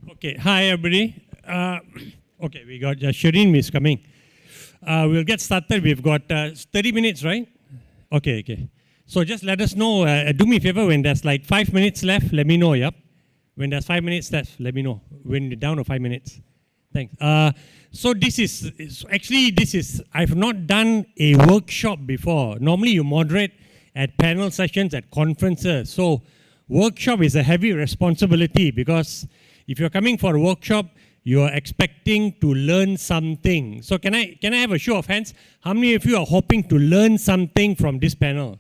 Okay, hi everybody. Okay, we got Sharmeen is coming. We'll get started. We've got 30 minutes, right? Okay. So just let us know. Do me a favor, when there's like 5 minutes left, let me know, yep? When there's 5 minutes left, let me know. When you're down to 5 minutes. Thanks. So this is, I've not done a workshop before. Normally you moderate at panel sessions, at conferences. So workshop is a heavy responsibility because if you're coming for a workshop, you're expecting to learn something. So can I have a show of hands? How many of you are hoping to learn something from this panel?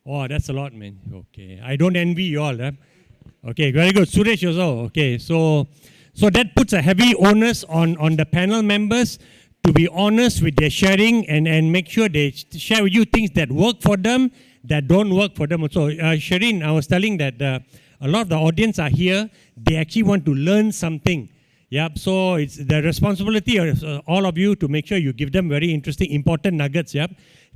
Oh, that's a lot, man. Okay, I don't envy you all. Okay, very good. Suresh also. Okay, so that puts a heavy onus on the panel members to be honest with their sharing and make sure they share with you things that work for them, that don't work for them also. Sharmeen, I was telling that a lot of the audience are here. They actually want to learn something. Yep. So it's the responsibility of all of you to make sure you give them very interesting, important nuggets. Yep.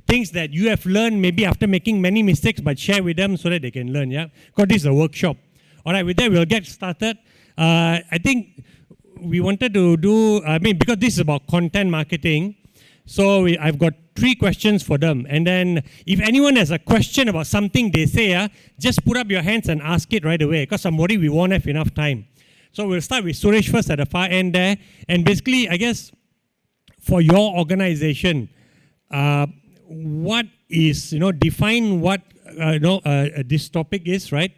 Things that you have learned maybe after making many mistakes, but share with them so that they can learn. Yeah. Because this is a workshop. All right. With that, we'll get started. I think we wanted to do. Because this is about content marketing. So I've got 3 questions for them. And then if anyone has a question about something they say, just put up your hands and ask it right away. Because I'm worried we won't have enough time. So we'll start with Suresh first at the far end there. And basically, I guess, for your organization, what is, define what, this topic is, right?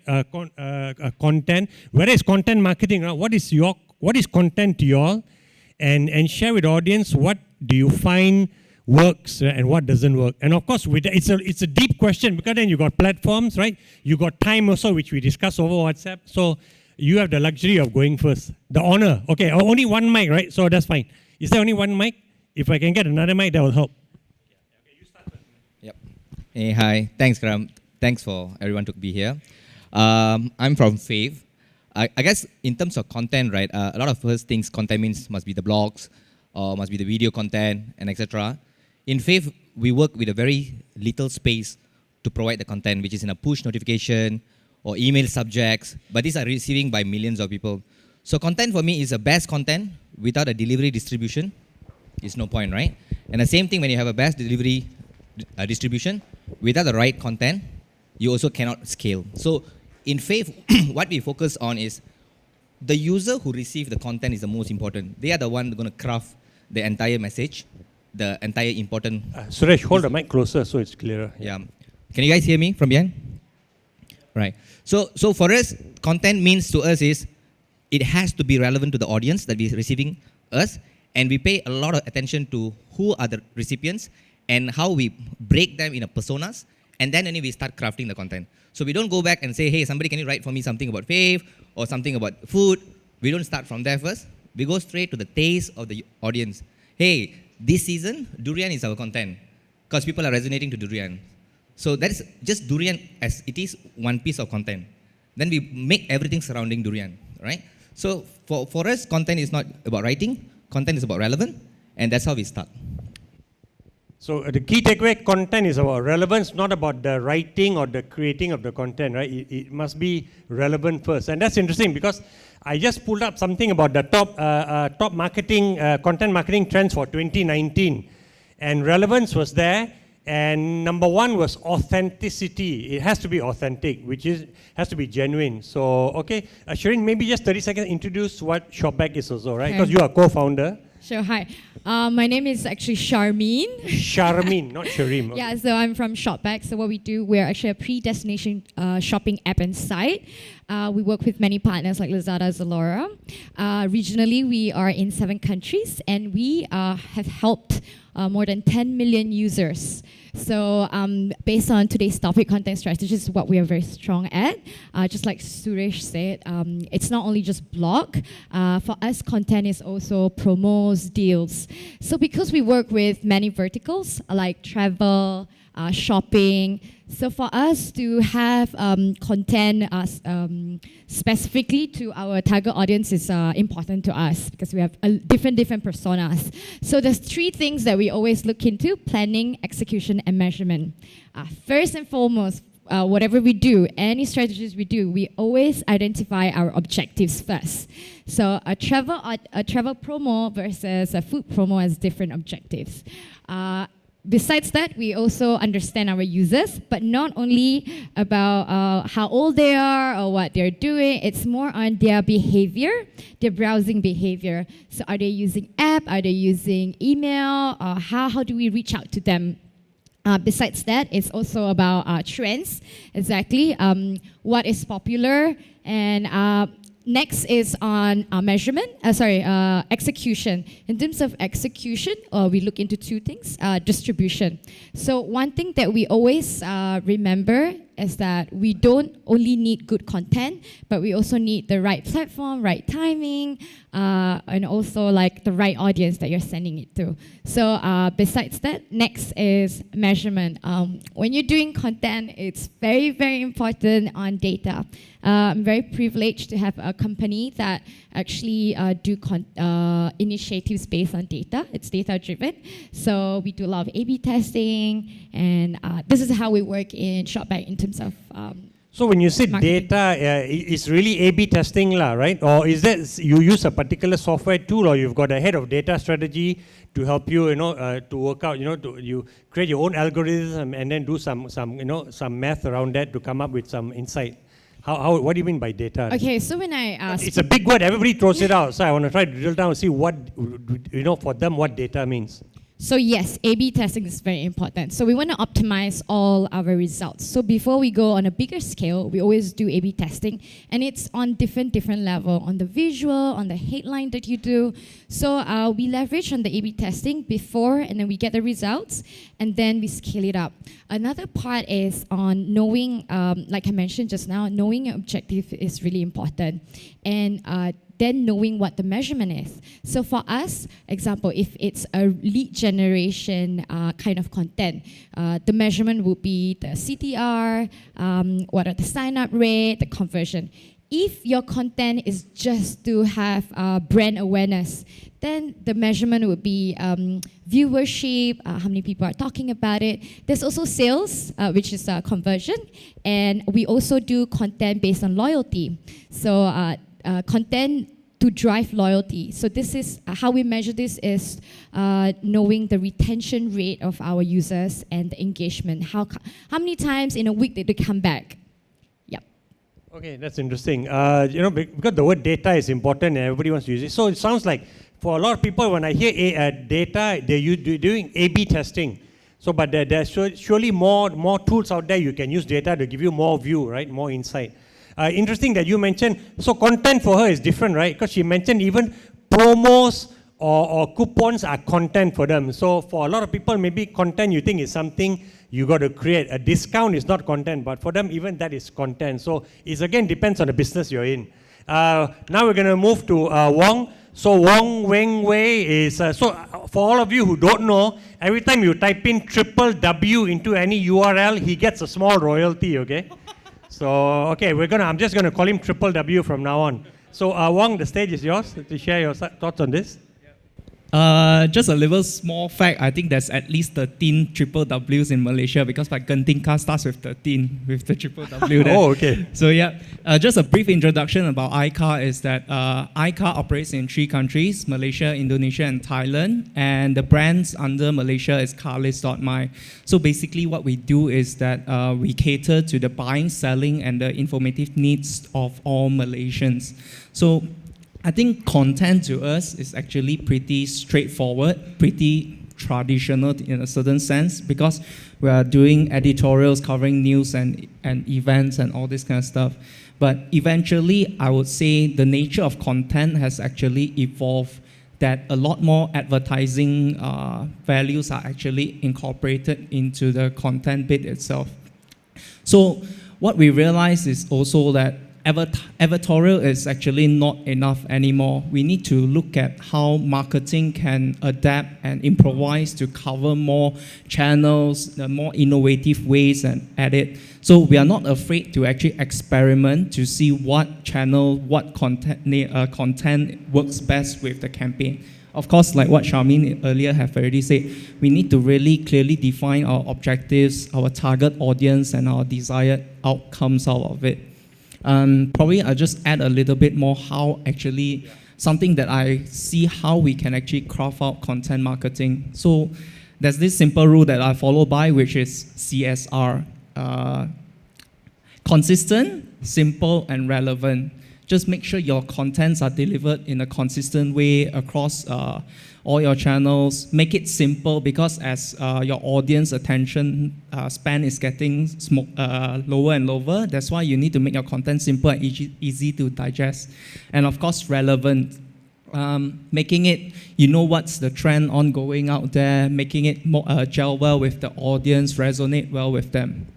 Content. Whether it's content marketing, what is content to you all? And share with the audience what do you find works and what doesn't work. And of course, it's a deep question because then you got platforms, right? You got time also, which we discuss over WhatsApp. So you have the luxury of going first. The honor. Okay, only one mic, right? So that's fine. Is there only one mic? If I can get another mic, that will help. Okay, you start first. Yep. Hey, hi. Thanks, Karam. Thanks for everyone to be here. I'm from Fave. I guess in terms of content, right, a lot of first things content means must be the blogs, or must be the video content, and etc. In Fave, we work with a very little space to provide the content, which is in a push notification or email subjects, but these are receiving by millions of people. So content for me is the best content without a delivery distribution. Is no point, right? And the same thing when you have a best delivery distribution, without the right content, you also cannot scale. So in Fave, what we focus on is the user who receives the content is the most important. They are the one going to craft the entire message, the entire important... Suresh, hold the mic closer so it's clearer. Yeah. Can you guys hear me from behind? Right. So for us, content means to us is it has to be relevant to the audience that is receiving us, and we pay a lot of attention to who are the recipients and how we break them in a personas, and then only we start crafting the content. So we don't go back and say, hey, somebody can you write for me something about Fave or something about food. We don't start from there first. We go straight to the taste of the audience. Hey, this season, durian is our content because people are resonating to durian. So that is just durian as it is one piece of content. Then we make everything surrounding durian, right? So for us, content is not about writing. Content is about relevance, and that's how we start. So the key takeaway, content is about relevance, not about the writing or the creating of the content, right? It must be relevant first. And that's interesting because I just pulled up something about the top marketing, content marketing trends for 2019. And relevance was there. And number 1 was authenticity. It has to be authentic, which has to be genuine. So, okay. Sharmeen, maybe just 30 seconds, introduce what Shopback is also, right? Because you are co-founder. Sure, hi. My name is actually Sharmeen. Sharmeen, not Shareem. Okay. Yeah, so I'm from Shopback. So what we do, we're actually a pre-destination shopping app and site. We work with many partners like Lazada, Zalora. Regionally, we are in 7 countries, and we have helped more than 10 million users. So based on today's topic, content strategy is what we are very strong at. Just like Suresh said, it's not only just blog. For us, content is also promos, deals. So because we work with many verticals like travel, shopping, so for us to have content specifically to our target audience is important to us because we have different personas. So there's 3 things that we always look into: planning, execution, and measurement. First and foremost, whatever we do, any strategies we do, we always identify our objectives first. So a travel promo versus a food promo has different objectives. Besides that, we also understand our users, but not only about how old they are or what they're doing. It's more on their behavior, their browsing behavior. So are they using app? Are they using email? How do we reach out to them? Besides that, it's also about trends, exactly, what is popular, and next is on execution. In terms of execution, we look into two things, distribution. So one thing that we always remember is that we don't only need good content, but we also need the right platform, right timing, and also like the right audience that you're sending it to. So besides that, next is measurement. When you're doing content, it's very, very important on data. I'm very privileged to have a company that actually do initiatives based on data. It's data-driven. So we do a lot of A/B testing, and this is how we work in Shopback in terms of so when you say marketing. data, it's really A/B testing, right? Or is that you use a particular software tool, or you've got a head of data strategy to help you, to work out, you create your own algorithm and then do some math around that to come up with some insight. What do you mean by data? Okay, so when I It's a big word. Everybody throws it out. So I want to try to drill down and see what, for them, what data means. So yes, A/B testing is very important. So we want to optimize all our results. So before we go on a bigger scale, we always do A/B testing, and it's on different level, on the visual, on the headline that you do. So we leverage on the A/B testing before, and then we get the results, and then we scale it up. Another part is on knowing, like I mentioned just now, knowing your objective is really important, and then knowing what the measurement is. So for us, example, if it's a lead generation kind of content, the measurement would be the CTR, what are the sign-up rate, the conversion. If your content is just to have brand awareness, then the measurement would be viewership, how many people are talking about it. There's also sales, which is conversion, and we also do content based on loyalty. So content to drive loyalty. So this is how we measure this is knowing the retention rate of our users and the engagement. How many times in a week did they come back? Yep. Okay, that's interesting. Because the word data is important and everybody wants to use it. So it sounds like for a lot of people, when I hear data, they're doing A/B testing. So, but there's surely more tools out there you can use data to give you more view, right? More insight. Interesting that you mentioned, so content for her is different, right? Because she mentioned even promos or coupons are content for them. So for a lot of people, maybe content you think is something you got to create. A discount is not content, but for them, even that is content. So it again depends on the business you're in. Now we're going to move to Wong. So Wong Weng Wai is, for all of you who don't know, every time you type in www into any URL, he gets a small royalty, okay? So, okay, I'm just going to call him www from now on. So, Wong, the stage is yours to share your thoughts on this. Just a little small fact, I think there's at least 13 triple W's in Malaysia because my Genting car starts with 13, with the triple W there. Oh, okay. So yeah, just a brief introduction about iCar is that iCar operates in 3 countries, Malaysia, Indonesia, and Thailand. And the brands under Malaysia is carlist.my. So basically what we do is that we cater to the buying, selling, and the informative needs of all Malaysians. So I think content to us is actually pretty straightforward, pretty traditional in a certain sense because we are doing editorials covering news and events and all this kind of stuff. But eventually, I would say the nature of content has actually evolved that a lot more advertising values are actually incorporated into the content bit itself. So what we realize is also that editorial is actually not enough anymore. We need to look at how marketing can adapt and improvise to cover more channels, more innovative ways and edit. So we are not afraid to actually experiment to see what channel, what content works best with the campaign. Of course, like what Sharmeen earlier have already said, we need to really clearly define our objectives, our target audience, and our desired outcomes out of it. Probably I'll just add a little bit more how actually something that I see how we can actually craft out content marketing. So there's this simple rule that I follow by, which is CSR. Consistent, simple, and relevant. Just make sure your contents are delivered in a consistent way across all your channels. Make it simple, because as your audience attention span is getting lower and lower, that's why you need to make your content simple and easy to digest. And of course, relevant. Making it, you know what's the trend ongoing out there, making it more, gel well with the audience, resonate well with them.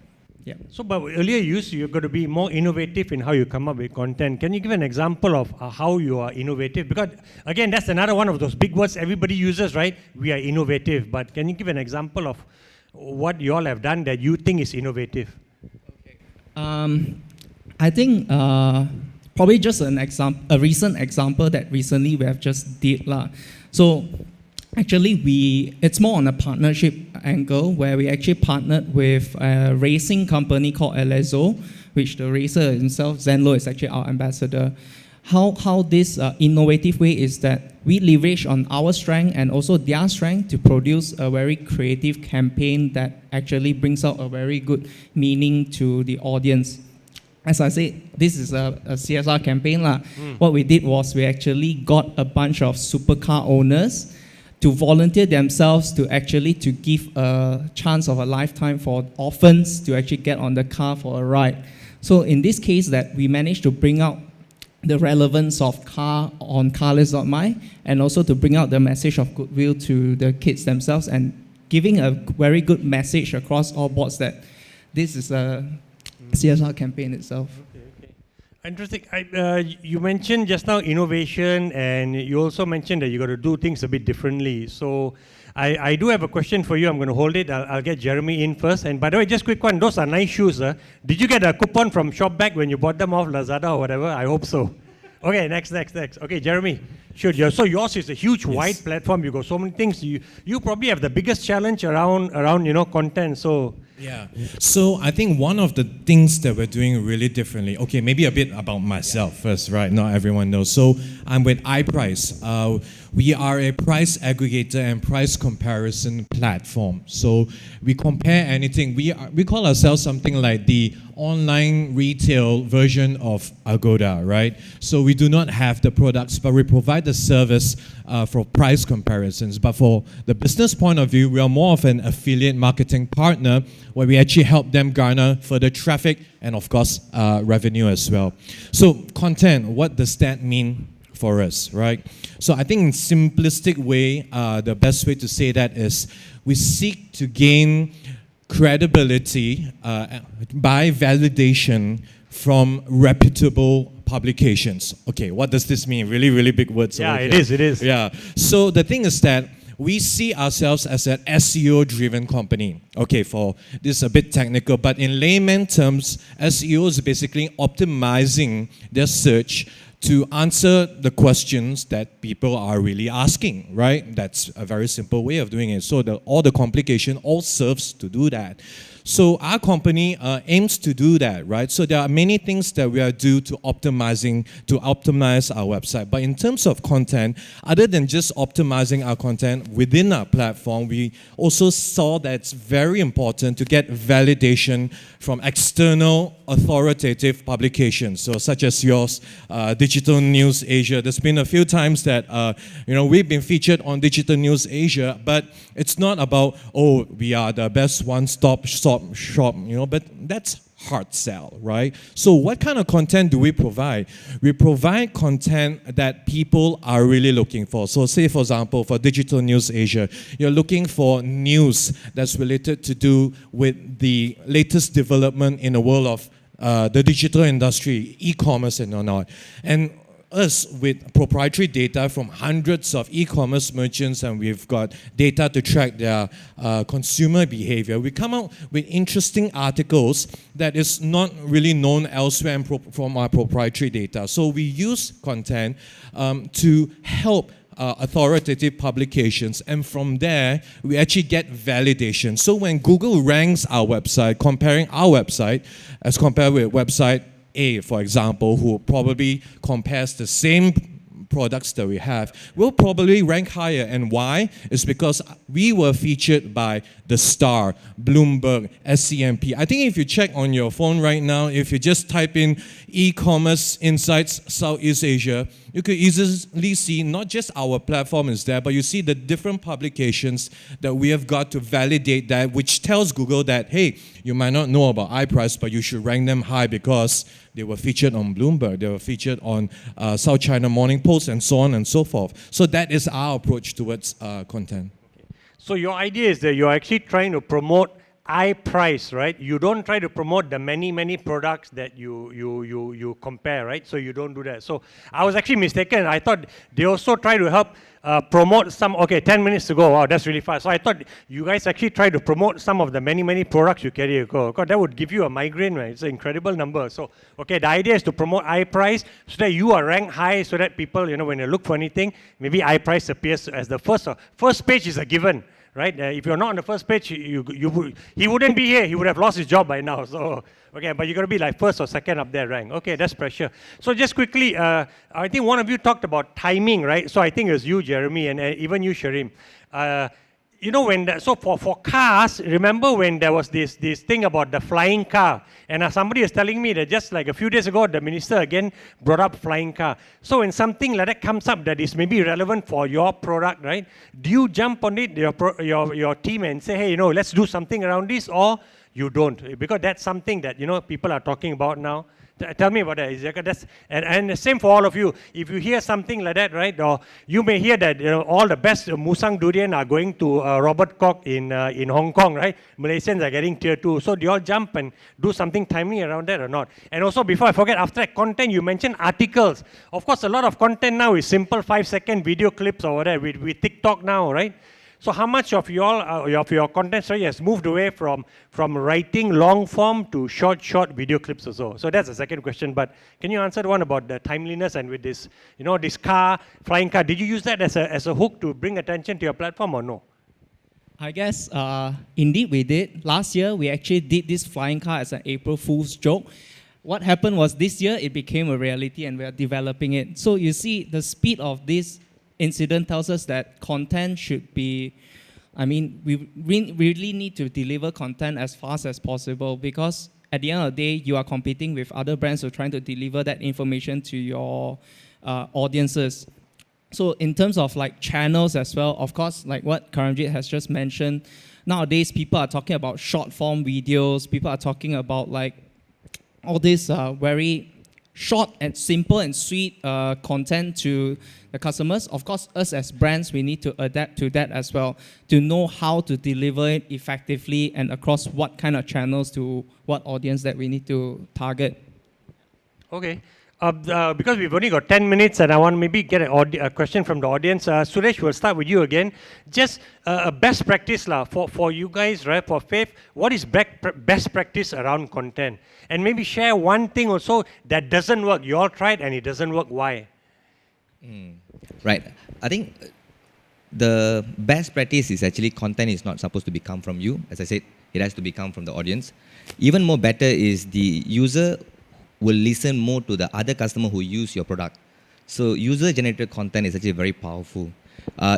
Yeah. So, but earlier you're going to be more innovative in how you come up with content. Can you give an example of how you are innovative? Because again, that's another one of those big words everybody uses, right? We are innovative. But can you give an example of what you all have done that you think is innovative? Okay. I think probably just a recent example that recently we have just did lah. So actually, it's more on a partnership angle, where we actually partnered with a racing company called Elezo, which the racer himself, Zenlo, is actually our ambassador. How this innovative way is that we leverage on our strength and also their strength to produce a very creative campaign that actually brings out a very good meaning to the audience. As I said, this is a CSR campaign lah. What we did was we actually got a bunch of supercar owners to volunteer themselves to give a chance of a lifetime for orphans to actually get on the car for a ride. So in this case, that we managed to bring out the relevance of car on carless.my, and also to bring out the message of goodwill to the kids themselves, and giving a very good message across all boards that this is a CSR campaign itself. Interesting. You mentioned just now innovation, and you also mentioned that you got to do things a bit differently. So I do have a question for you. I'm going to hold it. I'll get Jeremy in first. And by the way, just quick one. Those are nice shoes. Did you get a coupon from Shopback when you bought them off Lazada or whatever? I hope so. Okay, next. Okay, Jeremy. Sure. So yours is a huge, wide platform. You got so many things. You probably have the biggest challenge around content. So. Yeah. So I think one of the things that we're doing really differently, okay, maybe a bit about myself first, right? Not everyone knows. So I'm with iPrice. We are a price aggregator and price comparison platform. So we compare anything. We call ourselves something like the online retail version of Agoda, right? So we do not have the products, but we provide the service for price comparisons. But for the business point of view, we are more of an affiliate marketing partner, where we actually help them garner further traffic and, of course, revenue as well. So content, what does that mean for us, right? So I think in simplistic way, the best way to say that is we seek to gain credibility by validation from reputable publications. Okay, what does this mean? Really, really big words. Yeah, it is. Yeah. So the thing is that we see ourselves as an SEO-driven company. Okay, for this is a bit technical, but in layman terms, SEO is basically optimizing their search to answer the questions that people are really asking, right? That's a very simple way of doing it. So all the complication all serves to do that. So our company aims to do that, right? So there are many things that we are due to optimize our website. But in terms of content, other than just optimizing our content within our platform, we also saw that it's very important to get validation from external authoritative publications, so such as yours, Digital News Asia. There's been a few times that we've been featured on Digital News Asia, but it's not about, oh, we are the best one-stop shop, but that's hard sell, right? So what kind of content do we provide? We provide content that people are really looking for. So say, for example, for Digital News Asia, you're looking for news that's related to do with the latest development in the world of the digital industry, e-commerce and whatnot. And us with proprietary data from hundreds of e-commerce merchants, and we've got data to track their consumer behavior. We come out with interesting articles that is not really known elsewhere from our proprietary data. So we use content to help authoritative publications, and from there we actually get validation. So when Google ranks our website, comparing our website as compared with website A, for example, who probably compares the same products that we have, will probably rank higher. And why? It's because we were featured by The Star, Bloomberg, SCMP. I think if you check on your phone right now, if you just type in e-commerce insights Southeast Asia, you could easily see not just our platform is there, but you see the different publications that we have got to validate that, which tells Google that, hey, you might not know about iPrice, but you should rank them high because they were featured on Bloomberg, they were featured on South China Morning Post, and so on and so forth. So that is our approach towards content. So your idea is that you're actually trying to promote iPrice, right? You don't try to promote the many products that you compare, right? So you don't do that. So I was actually mistaken. I thought they also try to help promote some. Okay, 10 minutes to go. Wow, that's really fast. So I thought you guys actually try to promote some of the many products you carry. God, that would give you a migraine, right? It's an incredible number. So okay, the idea is to promote iPrice so that you are ranked high, so that people, when they look for anything, maybe iPrice appears as the first page is a given. Right? If you're not on the first page, he wouldn't be here. He would have lost his job by now. So, okay, but you got to be like first or second up there rank. Okay, that's pressure. So just quickly, I think one of you talked about timing, right? So I think it was you, Jeremy, and even you, Sharim. For cars, remember when there was this thing about the flying car, and somebody was telling me that just like a few days ago, the minister again brought up flying car. So when something like that comes up that is maybe relevant for your product, right? Do you jump on it, your team, and say, hey, let's do something around this, or you don't? Because that's something that people are talking about now. Tell me about that. And the same for all of you. If you hear something like that, right, or you may hear that all the best Musang Durian are going to Robert Koch in Hong Kong, right? Malaysians are getting tier 2. So do you all jump and do something timely around that or not? And also, before I forget, after that content, you mentioned articles. Of course, a lot of content now is simple 5-second video clips or whatever with TikTok now, right? So how much of your content story has moved away from writing long form to short video clips or so? So that's the second question. But can you answer the one about the timeliness and with this, this flying car? Did you use that as a hook to bring attention to your platform or no? I guess indeed we did. Last year we actually did this flying car as an April Fool's joke. What happened was this year it became a reality and we are developing it. So you see the speed of this incident tells us that content should be, we really need to deliver content as fast as possible, because at the end of the day, you are competing with other brands who are trying to deliver that information to your audiences. So in terms of like channels as well, of course, like what Karamjit has just mentioned, nowadays people are talking about short form videos, people are talking about like all this very short and simple and sweet content to the customers. Of course, us as brands, we need to adapt to that as well, to know how to deliver it effectively and across what kind of channels to what audience that we need to target. Okay. Because we've only got 10 minutes and I want to maybe get a question from the audience. Suresh, we'll start with you again. Just a best practice for you guys, right? For Fave, what is best practice around content? And maybe share one thing also that doesn't work. You all tried and it doesn't work. Why? Right. I think the best practice is actually content is not supposed to come from you. As I said, it has to come from the audience. Even more better is the user will listen more to the other customer who use your product. So user-generated content is actually very powerful.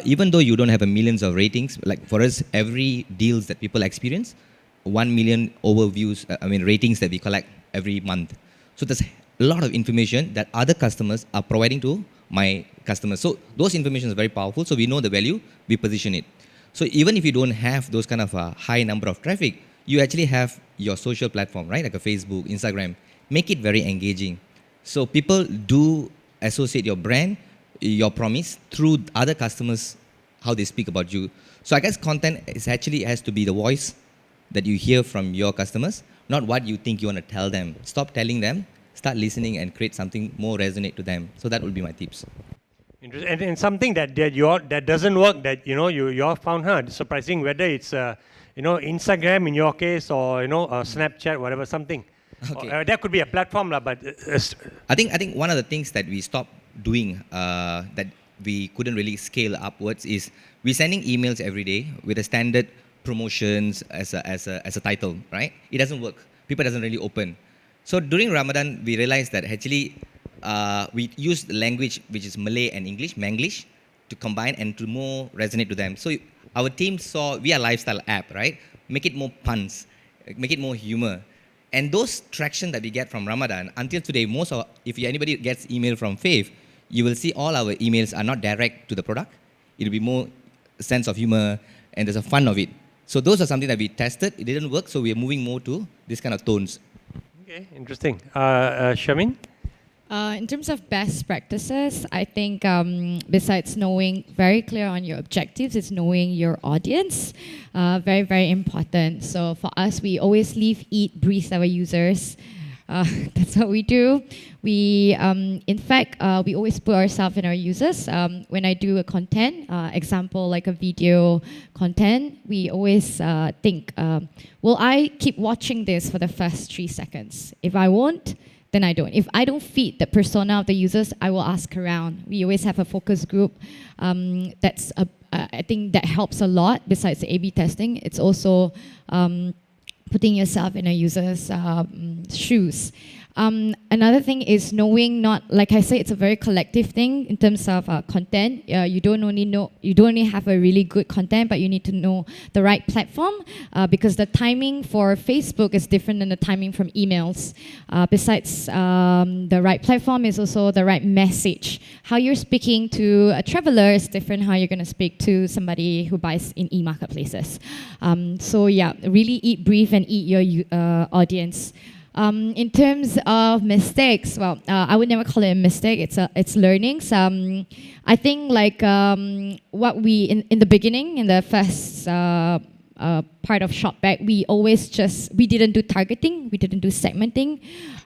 Even though you don't have millions of ratings, like for us, every deals that people experience, 1 million overviews, ratings that we collect every month. So there's a lot of information that other customers are providing to my customers. So those information is very powerful. So we know the value, we position it. So even if you don't have those kind of high number of traffic, you actually have your social platform, right? Like a Facebook, Instagram. Make it very engaging. So people do associate your brand, your promise through other customers, how they speak about you. So I guess content is actually has to be the voice that you hear from your customers, not what you think you want to tell them. Stop telling them, start listening and create something more resonate to them. So that would be my tips. Interesting. And something that doesn't work that you all found surprising, whether it's Instagram in your case or Snapchat, whatever, something. Okay. That could be a platform, but I think one of the things that we stopped doing that we couldn't really scale upwards is we're sending emails every day with a standard promotions as a title, right? It doesn't work. People doesn't really open. So during Ramadan, we realized that actually we used language which is Malay and English, Manglish, to combine and to more resonate to them. So our team saw we are a lifestyle app, right? Make it more puns, make it more humor. And those traction that we get from Ramadan, until today, if anybody gets email from Fave, you will see all our emails are not direct to the product. It'll be more sense of humor and there's a fun of it. So those are something that we tested. It didn't work, so we are moving more to this kind of tones. Okay, interesting. Sharmeen? In terms of best practices, I think besides knowing very clear on your objectives, it's knowing your audience. Very, very important. So for us, we always live, eat, breathe our users. That's what we do. We, in fact, we always put ourselves in our users. When I do a content, example like a video content, we always think, will I keep watching this for the first 3 seconds? If I won't, then I don't. If I don't feed the persona of the users, I will ask around. We always have a focus group. I think that helps a lot. Besides the A/B testing, it's also putting yourself in a user's shoes. Another thing is knowing like I say, it's a very collective thing in terms of content. You don't only have a really good content, but you need to know the right platform because the timing for Facebook is different than the timing from emails. Besides the right platform is also the right message. How you're speaking to a traveler is different how you're going to speak to somebody who buys in e-marketplaces. So yeah, really eat, breathe, and eat your audience. In terms of mistakes, well, I would never call it a mistake. It's learnings. I think like what we in the beginning, in the first part of Shopback, we didn't do targeting, we didn't do segmenting.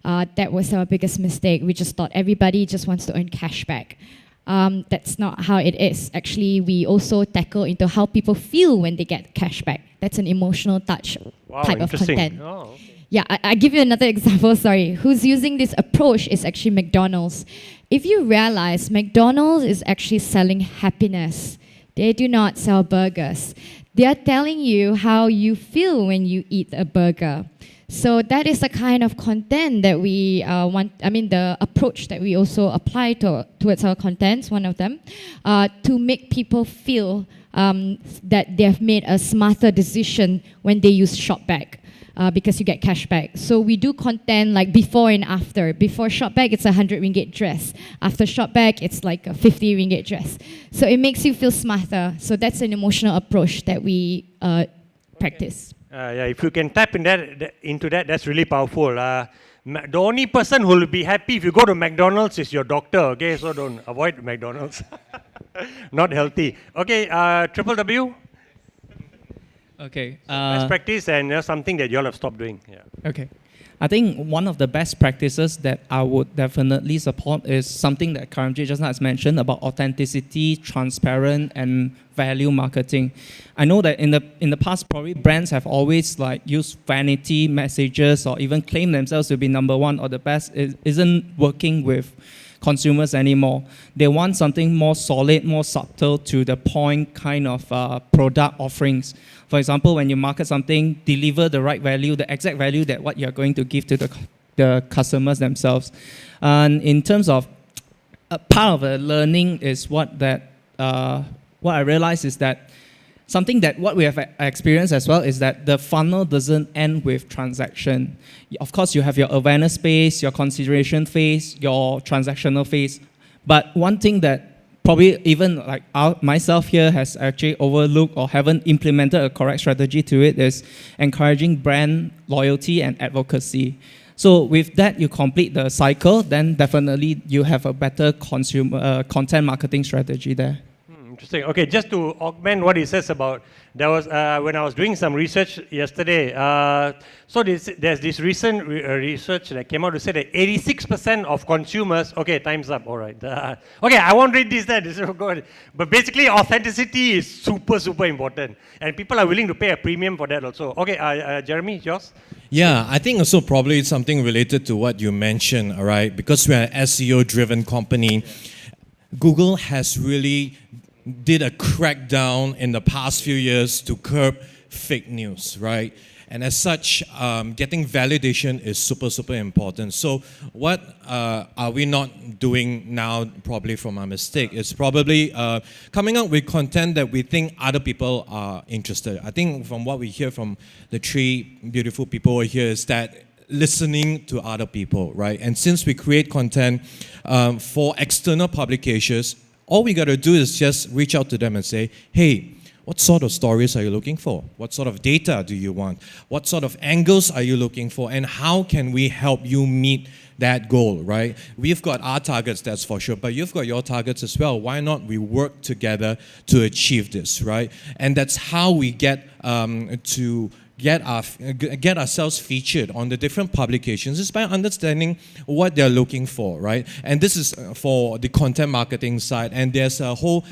That was our biggest mistake. We just thought everybody just wants to earn cash back. That's not how it is. Actually, we also tackle into how people feel when they get cash back. That's an emotional touch type of content. Oh, okay. Yeah, I give you another example, sorry. Who's using this approach is actually McDonald's. If you realize, McDonald's is actually selling happiness. They do not sell burgers. They are telling you how you feel when you eat a burger. So that is the kind of content that we the approach that we also apply towards our contents, one of them, to make people feel that they have made a smarter decision when they use Shopback. Because you get cash back. So we do content like before and after. Before Shopback, it's a 100 ringgit dress. After Shopback, it's like a 50 ringgit dress. So it makes you feel smarter. So that's an emotional approach that we practice. Yeah, if you can tap into that, that's really powerful. The only person who will be happy if you go to McDonald's is your doctor, okay? So don't avoid McDonald's. Not healthy. Okay, Triple W? Okay. Best practice and something that you all have stopped doing. Yeah. Okay. I think one of the best practices that I would definitely support is something that Karamjit just now has mentioned about authenticity, transparent, and value marketing. I know that in the past, probably brands have always like used vanity messages or even claim themselves to be number one or the best. It isn't working with consumers anymore. They want something more solid, more subtle, to the point kind of product offerings. For example, when you market something, deliver the right value, the exact value that what you're going to give to the customers themselves. And in terms of part of the learning is what I realized is that something that what we have experienced as well is that the funnel doesn't end with transaction. Of course, you have your awareness phase, your consideration phase, your transactional phase. But one thing that probably even like myself here has actually overlooked or haven't implemented a correct strategy to it is encouraging brand loyalty and advocacy. So with that, you complete the cycle, then definitely you have a better consumer content marketing strategy there. Interesting. Okay, just to augment what he says about, there was when I was doing some research yesterday, so there's this recent research that came out to say that 86% of consumers, okay, time's up, all right. Okay, I won't read this there, this is good. But basically, authenticity is super, super important. And people are willing to pay a premium for that also. Okay, Jeremy, yours? Yeah, I think also probably it's something related to what you mentioned, all right? Because we're an SEO-driven company, Google has really did a crackdown in the past few years to curb fake news, right? And as such, getting validation is super, super important. So what are we not doing now, probably from our mistake? It's probably coming up with content that we think other people are interested. I think from what we hear from the three beautiful people here is that listening to other people, right? And since we create content for external publications, all we got to do is just reach out to them and say, hey, what sort of stories are you looking for? What sort of data do you want? What sort of angles are you looking for? And how can we help you meet that goal, right? We've got our targets, that's for sure, but you've got your targets as well. Why not we work together to achieve this, right? And that's how we get to get ourselves featured on the different publications is by understanding what they're looking for, right? And this is for the content marketing side. And there's a whole,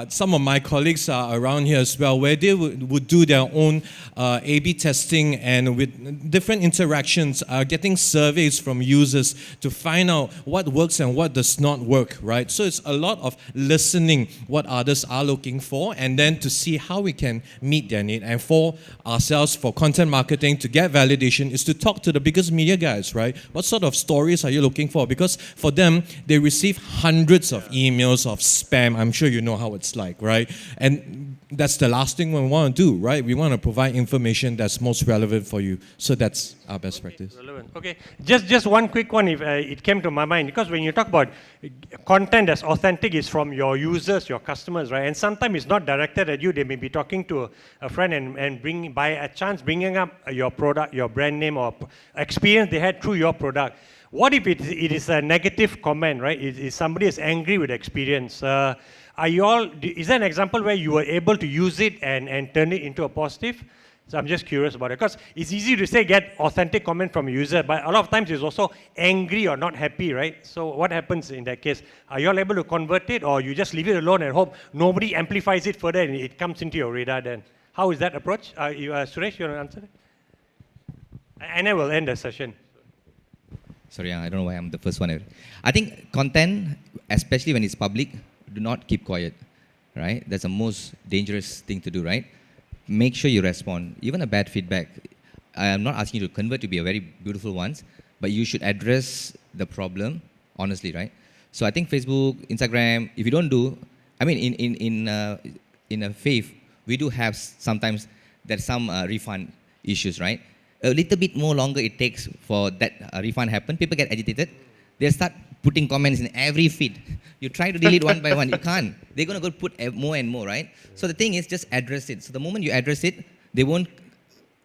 some of my colleagues are around here as well, where they would do their own A/B testing and with different interactions, getting surveys from users to find out what works and what does not work, right? So it's a lot of listening what others are looking for and then to see how we can meet their need. And for ourselves, for content marketing, to get validation is to talk to the biggest media guys, right? What sort of stories are you looking for? Because for them, they receive hundreds of emails of spam. I'm sure you know how it's like, right? And that's the last thing we want to do, right? We want to provide information that's most relevant for you. So that's our best practice. Relevant. Okay, just one quick one. If it came to my mind, because when you talk about content that's authentic, is from your users, your customers, right? And sometimes it's not directed at you. They may be talking to a friend and bring by a chance bringing up your product, your brand name, or experience they had through your product. What if it is a negative comment, right? Is somebody is angry with the experience? Are you all? Is there an example where you were able to use it and turn it into a positive? So I'm just curious about it, because it's easy to say get authentic comment from a user, but a lot of times it's also angry or not happy, right? So what happens in that case? Are you all able to convert it, or you just leave it alone and hope nobody amplifies it further and it comes into your radar then? How is that approach? Suresh, you want to answer it? And I will end the session. Sorry, I don't know why I'm the first one. I think content, especially when it's public, do not keep quiet, right? That's the most dangerous thing to do, right? Make sure you respond. Even a bad feedback, I am not asking you to convert to be a very beautiful ones, but you should address the problem honestly, right? So I think Facebook, Instagram, if you don't do, I mean, in a Fave, we do have sometimes there's some refund issues, right? A little bit more longer it takes for that refund happen. People get agitated. They start putting comments in every feed. You try to delete one by one, you can't. They're going to go put more and more, right? So the thing is, just address it. So the moment you address it, they won't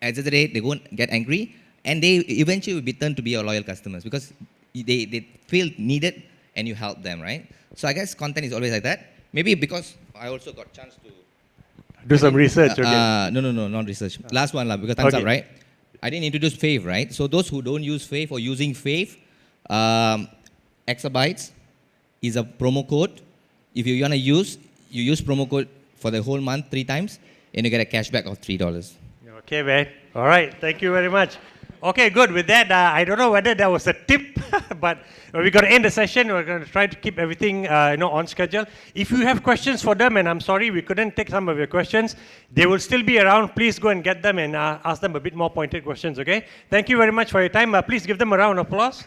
exaggerate, they won't get angry, and they eventually will be turned to be your loyal customers because they feel needed and you help them, right? So I guess content is always like that. Maybe because I also got chance to do some research, okay? No, not research. Last one, because time's up, right? I didn't introduce Fave, right? So those who don't use Fave or using Fave, exabytes is a promo code. If you want to use, you use promo code for the whole month 3 times, and you get a cashback of $3. Okay, man. All right. Thank you very much. Okay, good. With that, I don't know whether that was a tip, but we're going to end the session. We're going to try to keep everything on schedule. If you have questions for them, and I'm sorry we couldn't take some of your questions, they will still be around. Please go and get them and ask them a bit more pointed questions, okay? Thank you very much for your time. Please give them a round of applause.